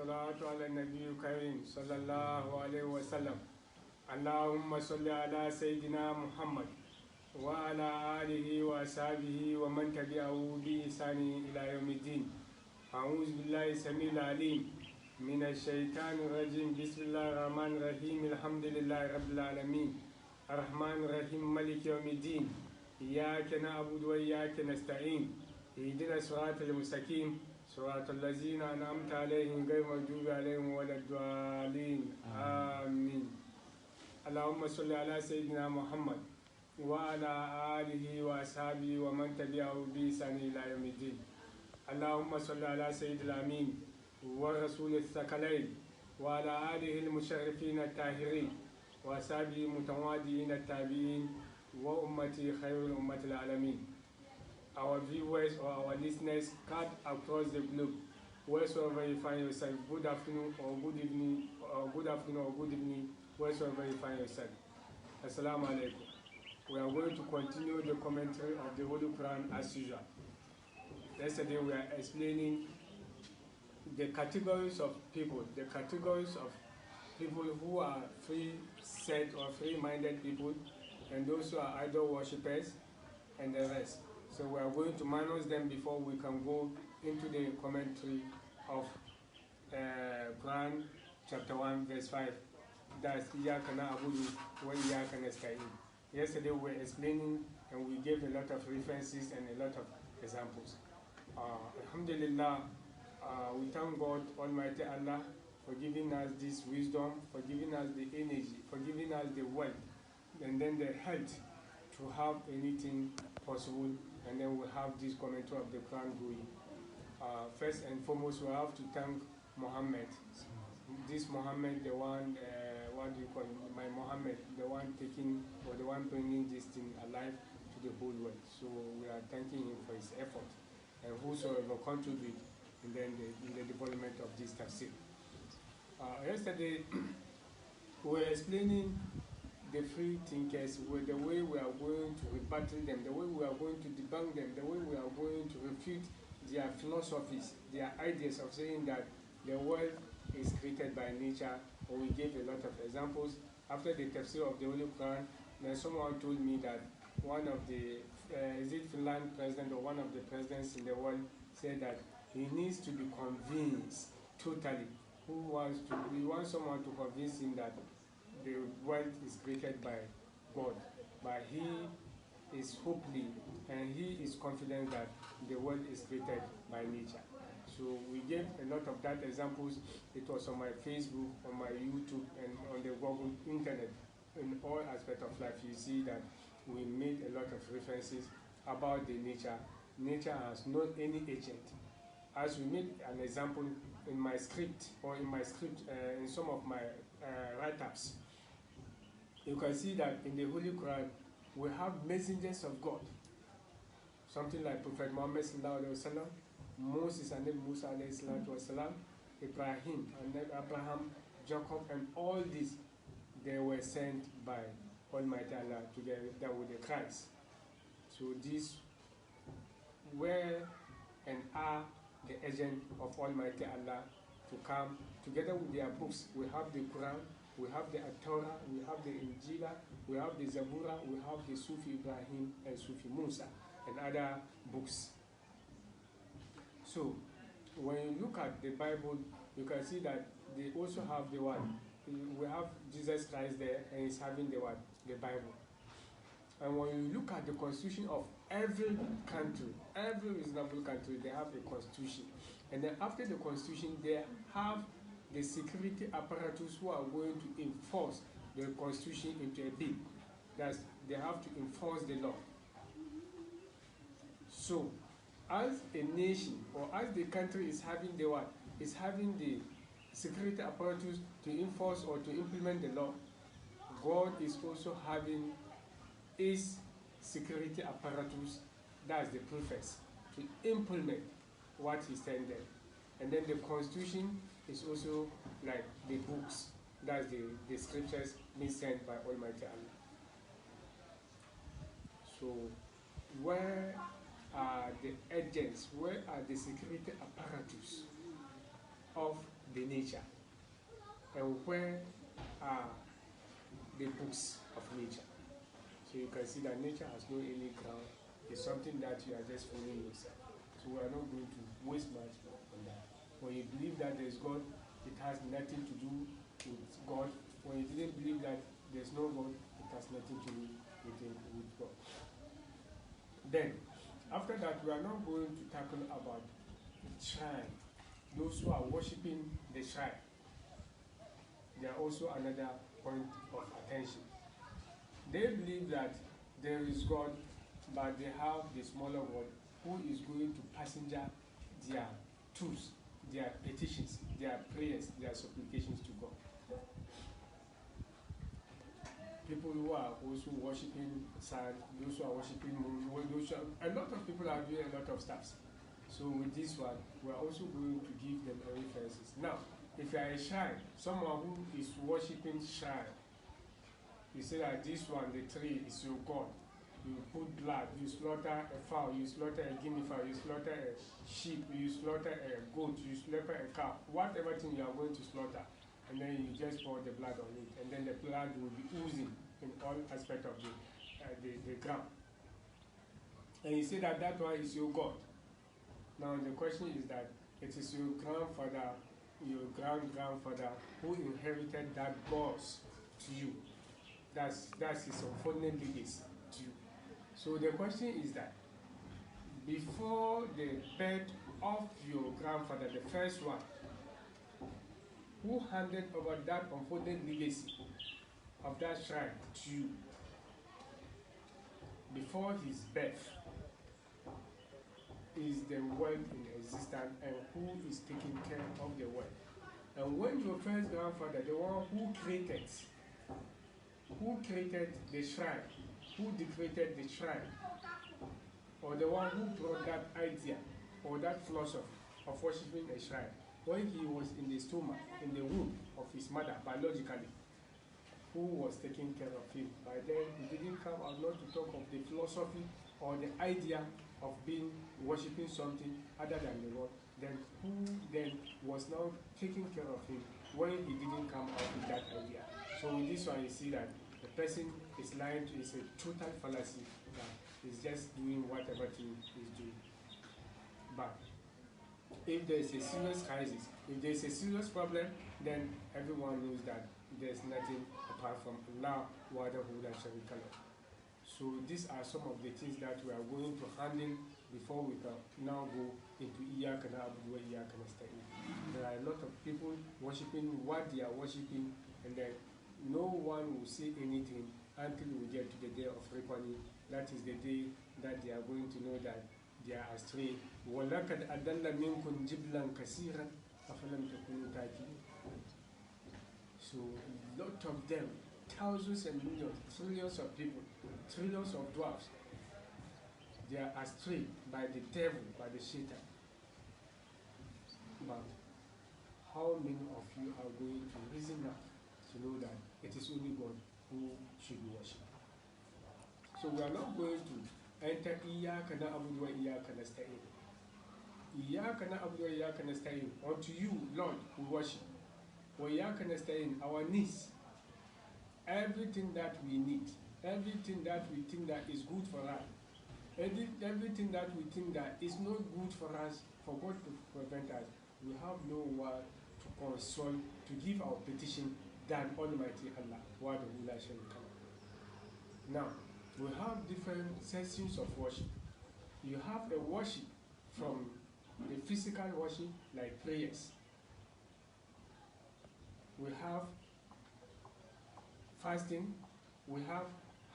الصلاة على النبي الكريم صلى الله عليه وسلم. اللهم صل على سيدنا محمد وعلى آله وأصحابه ومن تبعه بإحسان إلى يوم الدين. أعوذ بالله السميع العليم من الشيطان الرجيم. بسم الله الرحمن الرحيم. الحمد لله رب العالمين الرحمن الرحيم مالك يوم الدين. إياك نعبد وإياك نستعين. اهدنا الصراط المستقيم صراط الذين أنعمت عليهم غير المغضوب عليهم ولا الضالين آمين. اللهم صل على سيدنا محمد وعلى آله وأصحابه ومن تبعه بإحسان إلى يوم الدين. اللهم صل على سيد الأمين ورسول الثقلين وعلى آله المشرفين الطاهرين وأصحابه المتواضعين التابعين وأمتي خير الأمة العالمين. Our viewers or our listeners cut across the globe, wheresoever you find yourself, good afternoon or good evening, or good afternoon or good evening, wheresoever you find yourself. Assalamu alaikum. We are going to continue the commentary of the Holy Quran as usual. Yesterday we are explaining the categories of people who are free-set or free-minded people, and those who are idol worshippers, and the rest. So we are going to manage them before we can go into the commentary of Quran chapter 1 verse 5. That's Iyaka na'budu wa Iyaka nasta'in. Yesterday we were explaining and we gave a lot of references and a lot of examples. Alhamdulillah, we thank God Almighty Allah for giving us this wisdom, for giving us the energy, for giving us the wealth, and then the health to have anything possible. And then we have this commentary of the Quran going. First and foremost, we have to thank Muhammad. This Muhammad, the one, what do you call him? My Muhammad, the one taking or the one bringing this thing alive to the whole world. So we are thanking him for his effort and whosoever contribute in the development of this tafsir. Yesterday, we were explaining the free thinkers, with the way we are going to rebuttal them, the way we are going to debunk them, the way we are going to refute their philosophies, their ideas of saying that the world is created by nature, or we gave a lot of examples. After the tafsir of the Holy Quran, then someone told me that one of the, is it Finland president or one of the presidents in the world said that he needs to be convinced totally. We want someone to convince him that the world is created by God, but he is hopefully and he is confident that the world is created by nature. So we gave a lot of that examples. It was on my Facebook, on my YouTube, and on the Google internet. In all aspects of life, you see that we made a lot of references about the nature. Nature has not any agent. As we made an example in my script, or in some of my write-ups, you can see that in the Holy Quran, we have messengers of God. Something like Prophet Muhammad sallallahu alaihi wasallam, Moses and Musa alayhi salatu wasalam, Ibrahim and Abraham, Jacob, and all these, they were sent by Almighty Allah together with the Christ. So these were and are the agent of Almighty Allah to come together with their books. We have the Quran, we have the Torah, we have the Injila, we have the Zabura, we have the Sufi Ibrahim and Sufi Musa, and other books. So, when you look at the Bible, you can see that they also have the one. We have Jesus Christ there, and he's having the one, the Bible. And when you look at the constitution of every country, every reasonable country, they have a constitution. And then after the constitution, they have the security apparatus who are going to enforce the constitution into a bill. That's, they have to enforce the law. So, as a nation, or as the country is having the what? Is having the security apparatus to enforce or to implement the law, God is also having his security apparatus, that's the prophets, to implement what he sent them. And then the constitution is also like the books, that's the scriptures being sent by Almighty Allah. So where are the agents, where are the security apparatus of the nature, and where are the books of nature. So you can see that nature has no any ground. It's something that you are just following yourself. So we are not going to waste much on that. When you believe that there is God, it has nothing to do with God. When you didn't believe that there's no God, it has nothing to do with God. Then, after that, we are now going to tackle about the shrine. Those who are worshipping the shrine, they are also another point of attention. They believe that there is God, but they have the smaller God who is going to passenger their tools, their petitions, their prayers, their supplications to God. People who are also worshipping sun, those who are worshipping moon, a lot of people are doing a lot of stuff. So with this one, we are also going to give them references. Now, if you are a shrine, someone who is worshipping shrine, you say that this one, the tree, is your God. You put blood, you slaughter a fowl, you slaughter a guinea fowl, you slaughter a sheep, you slaughter a goat, you slaughter a cow, whatever thing you are going to slaughter, and then you just pour the blood on it, and then the blood will be oozing in all aspects of the ground. And you say that that one is your God. Now the question is that it is your grandfather, your grandfather who inherited that gods to you. That's his unfortunate legacy to you. So the question is that before the birth of your grandfather, the first one, who handed over that unfortunate legacy of that shrine to you before his birth is the world in existence, and who is taking care of the world. And when your first grandfather, the one who created the shrine, who created the shrine, or the one who brought that idea or that philosophy of worshiping a shrine, when he was in the stomach, in the womb of his mother, biologically, who was taking care of him? By then, he didn't come out not to talk of the philosophy or the idea of being worshipping something other than the Lord. Then who then was now taking care of him when he didn't come out with that idea? So with this one, you see that the person is lying to, is a total fallacy, that is just doing whatever thing he's doing. But if there is a serious crisis, if there is a serious problem, then everyone knows that there's nothing apart from Allah wahdahu la sharika lahu. So these are some of the things that we are going to handle before we can now go into Iyyaka na'budu wa Iyyaka nasta'in. There are a lot of people worshipping what they are worshipping, and then no one will say anything until we get to the day of reckoning. That is the day that they are going to know that they are astray. وَلَقَدْ أَدَلَّ مِنْكُمْ جِبْلًا كَثِيرًا أَفَلَمْ تَكُونُوا تَعْقِلُونَ. So a lot of them, thousands and millions, trillions of people, trillions of dwarfs, they are astray by the devil, by the Satan. But how many of you are going to reason up to know that it is only God who should be worshipped? So we are not going to enter Iyyaka na'budu wa Iyyaka nasta'in. Iyyaka na'budu wa Iyyaka nasta'in. Unto you, Lord, we worship. Wa Iyyaka nasta'in, our needs, everything that we need, everything that we think that is good for us, everything that we think that is not good for us, for God to prevent us, we have no one to console, to give our petition than Almighty Allah, wahdahu la sharika lahu. Now, we have different sessions of worship. You have a worship from the physical worship, like prayers. We have fasting, we have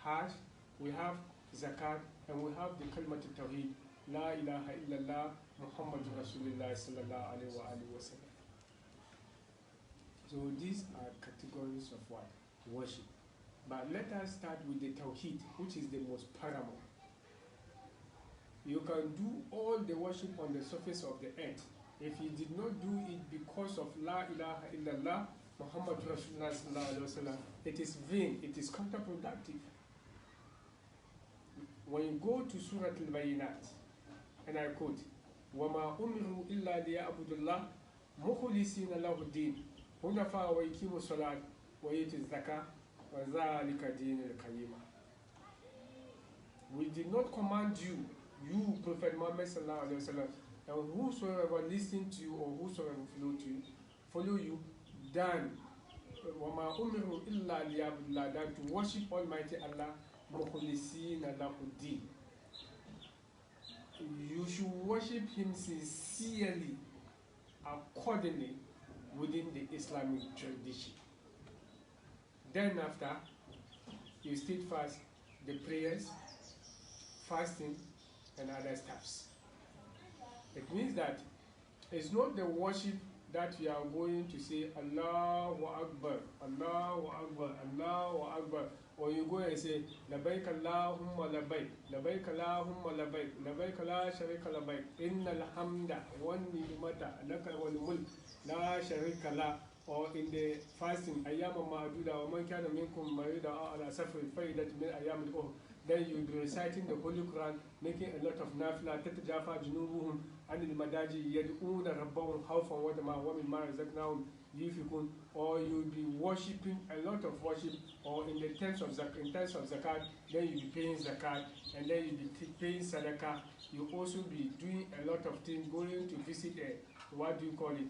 Hajj, we have Zakat, and we have the Kalmat al-Tawheed, La ilaha illallah, Muhammadur Rasulullah sallallahu alayhi wa sallam. So these are categories of what? Worship. But let us start with the Tawheed, which is the most paramount. You can do all the worship on the surface of the earth. If you did not do it because of La ilaha illallah, Muhammad Rasulullah sallallahu alayhi wa sallam, it is vain, it is counterproductive. When you go to Surah Al-Bayinat, and I quote, وَمَا أُمِرُوا إِلَّا لِيَعْبُدُوا اللَّهَ مخلصين له الدين حنفاء ويقيموا الصلاة ويؤتوا الزكاة وذلك دين القيمة. We did not command you, Prophet Muhammad sallallahu alaihi wasallam, and whosoever listen to you or whosoever follow you, then وَمَا أُمِرُوا إِلَّا لِيَعْبُدُوا اللَّهَ, that to worship Almighty Allah, مُخْلِصِينَ لَهُ الدِّينَ. You should worship Him sincerely, accordingly, within the Islamic tradition. Then after, you still fast the prayers, fasting, and other stuffs. It means that it's not the worship that we are going to say Allahu Akbar, Allahu Akbar, Allahu Akbar, or you go and say Labaik Allahumma Labaik, Labaik Allahumma Labaik, Labaik la sharika labaik, innal hamda wa ni'mata laka wal mulk la sharika la. Or in the fasting, ayyama ma'duda wa man kana minkum marida aw ala safarin fa iddat min ayyamil ukhra. Then you will be reciting the Holy Quran, making a lot of nafila, tatajafa junubuhum anil madaji yad'una rabbahum khawfan wa tama'an wa mimma razaqnahum yunfiqun. Or you will be worshipping, a lot of worship, or in the terms of zakat, then you will be paying zakat, and then you will be paying sadaqah. You will also be doing a lot of things, going to visit a, what do you call it?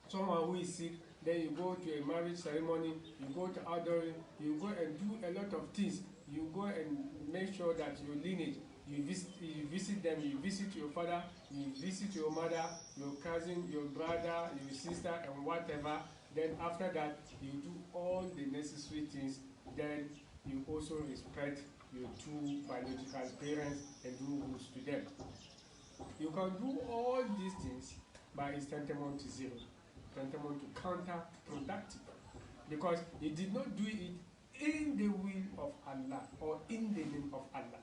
Someone who is sick, then you go to a marriage ceremony, you go to outdooring, you go and do a lot of things. You go and make sure that your lineage, you visit them, you visit your father, you visit your mother, your cousin, your brother, your sister, and whatever. Then after that, you do all the necessary things. Then you also respect your two biological parents and do good to them. You can do all these things, but it's tantamount to zero, tantamount to counterproductive, because he did not do it in the will of Allah or in the name of Allah.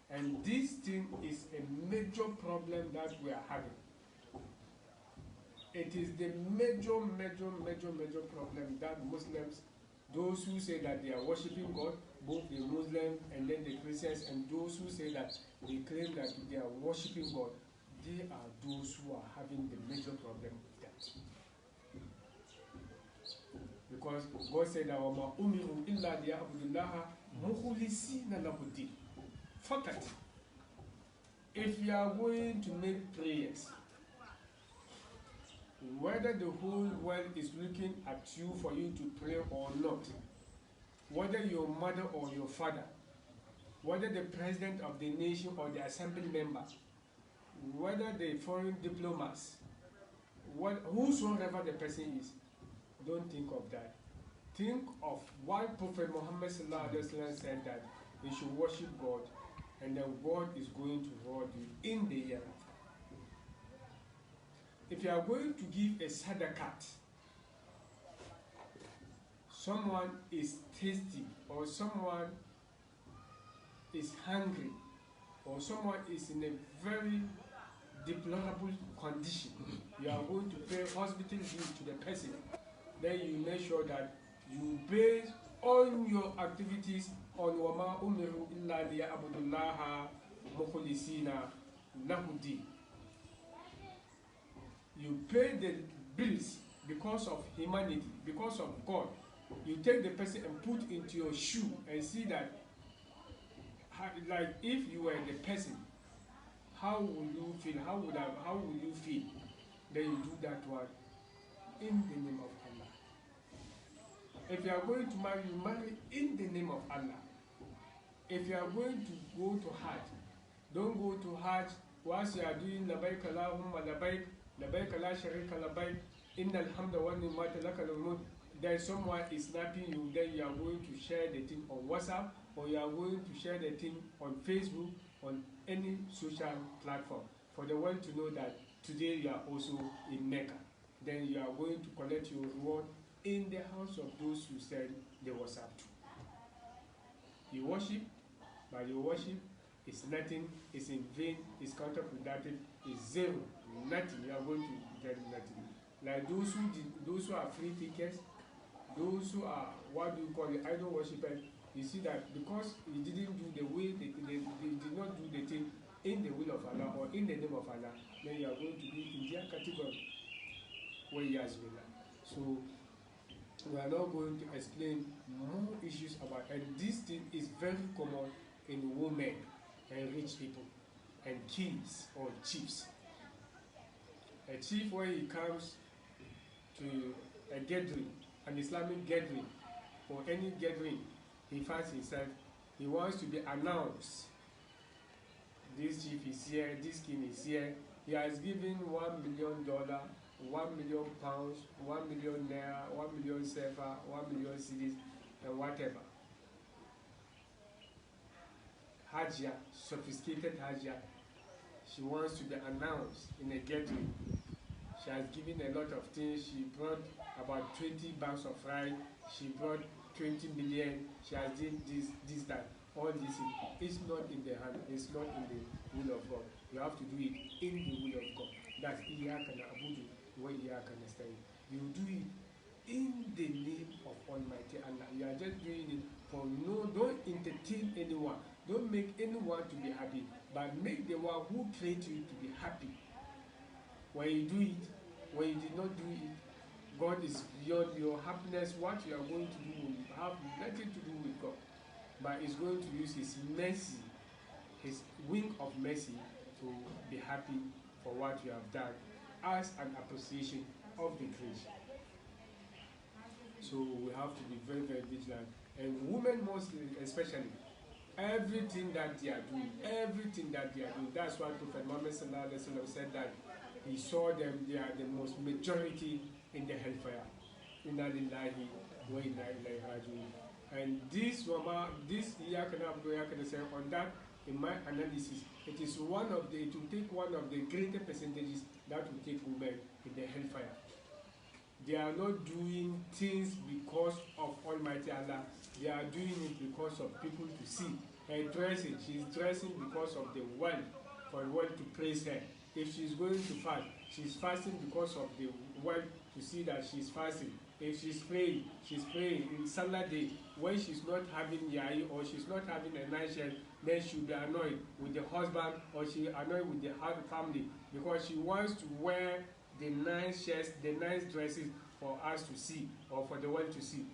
And this thing is a major problem that we are having. It is the major problem that Muslims, those who say that they are worshipping God, both the Muslims and then the Christians, and those who say that they claim that they are worshipping God, they are those who are having the major problem with that. Because God said that وَمَا أُمِرُوا إِلَّا لِيَعْبُدُوا اللَّهَ مُخْلِصِينَ لَهُ الدِّينَ. Fakat, if you are going to make prayers, whether the whole world is looking at you for you to pray or not, whether your mother or your father, whether the president of the nation or the assembly member, whether the foreign diplomats, whosoever the person is, don't think of that. Think of what Prophet Muhammad said, that you should worship God, and then God is going to reward you in the hereafter. If you are going to give a sadaqat, someone is thirsty, or someone is hungry, or someone is in a very deplorable condition, you are going to pay hospital bill to the person. Then you make sure that you base all your activities on وَمَا أُمِرُوا إِلَّا لِيَعْبُدُوا اللَّهَ مُخْلِصِينَ لَهُ الدِّينَ. You pay the bills because of humanity, because of God. You take the person and put into your shoe and see that, like if you were the person, how would you feel? How would you feel? Then you do that one in the name of Allah. If you are going to marry, you marry in the name of Allah. If you are going to go to Hajj, don't go to Hajj whilst you are doing Labaik Allahumma Labaik, Labaik la sharika labaik, innal hamda wa ni'mata laka wal mulk. Then someone is snapping you, then you are going to share the thing on WhatsApp, or you are going to share the thing on Facebook, on any social platform, for the world to know that today you are also in Mecca. Then you are going to collect your reward in the house of those who said the WhatsApp to. You worship, but your worship is nothing, is in vain, is counterproductive, is zero, nothing. You are going to get nothing. Like those who are free thinkers, those who are, what do you call it, idol worshippers, you see that because he didn't do the way, they did not do the thing in the will of Allah or in the name of Allah, then you are going to be in their category. where he has been at. So we are not going to explain more issues about, and this thing is very common in women and rich people and kings or chiefs. A chief, when he comes to a gathering, an Islamic gathering, or any gathering, he finds himself, he wants to be announced. This chief is here, this king is here. He has given $1 million, £1 million, £1 million naira, 1 million sefa, 1 million cedis, and whatever. Hajia, sophisticated Hajia, she wants to be announced in a gathering. She has given a lot of things. She brought about 20 bags of rice. She brought 20 million. She has done this, that. All this is not in the hand. It's not in the will of God. You have to do it in the will of God. That's Iyaka Abudu, where Iyaka Nasta'in. You do it in the name of Almighty Allah. You are just doing it for no. Don't entertain anyone. Don't make anyone to be happy, but make the one who created you to be happy. When you do it, when you did not do it, God is beyond your happiness. What you are going to do will have nothing to do with God, but He's going to use His mercy, His wing of mercy, to be happy for what you have done as an appreciation of the creation. So we have to be very, very vigilant, and women mostly, especially, everything that they are doing, that's why Prophet Muhammad said that he saw them, they are the most majority in the hellfire. Inna lillahi wa inna ilaihi raji'un. And this say on that, in my analysis, it will take one of the greater percentages that will take women in the hellfire. They are not doing things because of Almighty Allah. They are doing it because of people to see. Her dressing, she's dressing because of the world, for the world to praise her. If she's going to fast, she's fasting because of the world to see that she's fasting. If she's praying in Salah day, when she's not having yai or she's not having a nice shirt, then she'll be annoyed with the husband or she'll be annoyed with the family because she wants to wear the nice shirts, the nice dresses for us to see or for the world to see.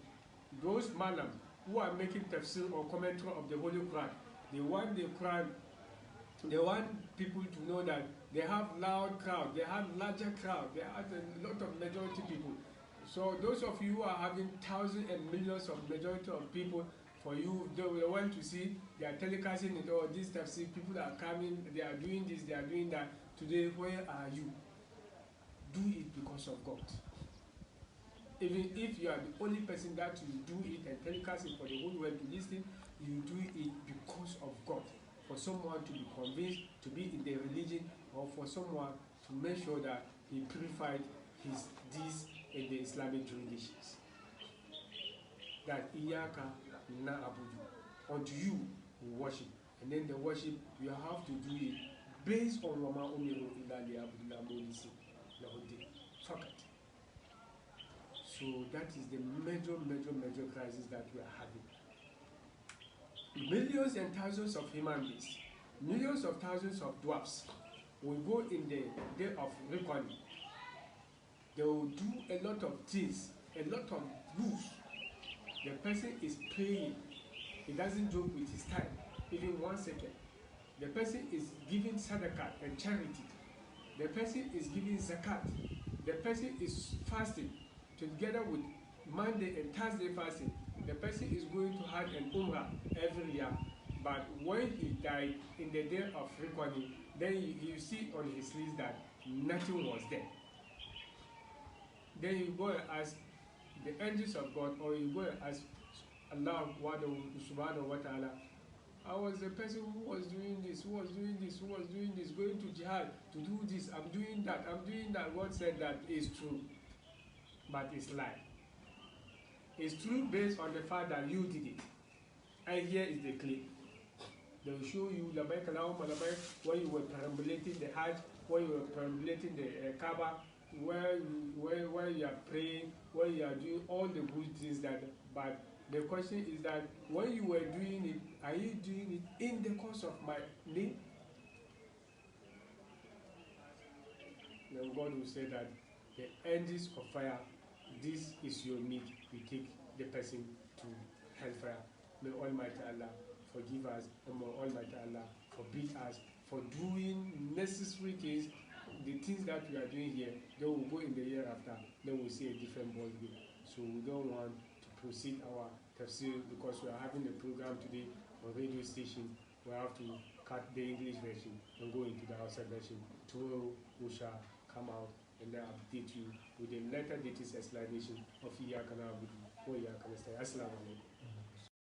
Those Mallam who are making tafsir or commentary of the Holy Quran, they want the Quran, they want people to know that they have loud crowd, they have larger crowd, they have a lot of majority people. So those of you who are having thousands and millions of majority of people, for you, they will want to see, they are telecasting it, all this tafsir, people are coming, they are doing this, they are doing that. Today, where are you? Do it because of God. Even if you are the only person that will do it and telecast it for the whole world to listen, you do it because of God. For someone to be convinced to be in the religion, or for someone to make sure that he purified his deeds in the Islamic jurisdictions. That Iyaka na abudu. Unto you we worship. And then the worship, you have to do it based on Rama Umiru Ilali Abdullah Molisi Lahudi. Fakat. So that is the major crisis that we are having. Millions and thousands of human beings, millions of thousands of dwarfs will go in the day of reckoning. They will do a lot of things, a lot of rules. The person is praying. He doesn't joke with his time, even 1 second. The person is giving sadaqah and charity. The person is giving zakat. The person is fasting together with Monday and Thursday fasting. The person is going to have an umrah every year. But when he died in the day of reckoning, then you see on his list that nothing was there. Then you go and ask the angels of God, or you go and ask Allah subhanahu wa ta'ala, I was the person who was doing this, going to jihad to do this, I'm doing that. God said that is true, but it's lie. It's true based on the fact that you did it. And here is the clip. They will show you when you were perambulating the Hajj, when you were perambulating the Kaaba, where you are praying, where you are doing all the good things that. But the question is that when you were doing it, are you doing it in the cause of my name? Then God will say that the engines of fire, this is your meat, you take the person to hellfire. May Almighty Allah forgive us, and may Almighty Allah forbid us for doing necessary things, the things that we are doing here. Then we'll go in the year after, then we'll see a different ball game. So we don't want to proceed our tafsir because we are having a program today on radio station. We have to cut the English version and go into the Hausa version. Tomorrow we shall come out and then update you with the letter that is explanation of Iyaka Na'budu wa Iyaka Nasta'in. Assalamu alaikum.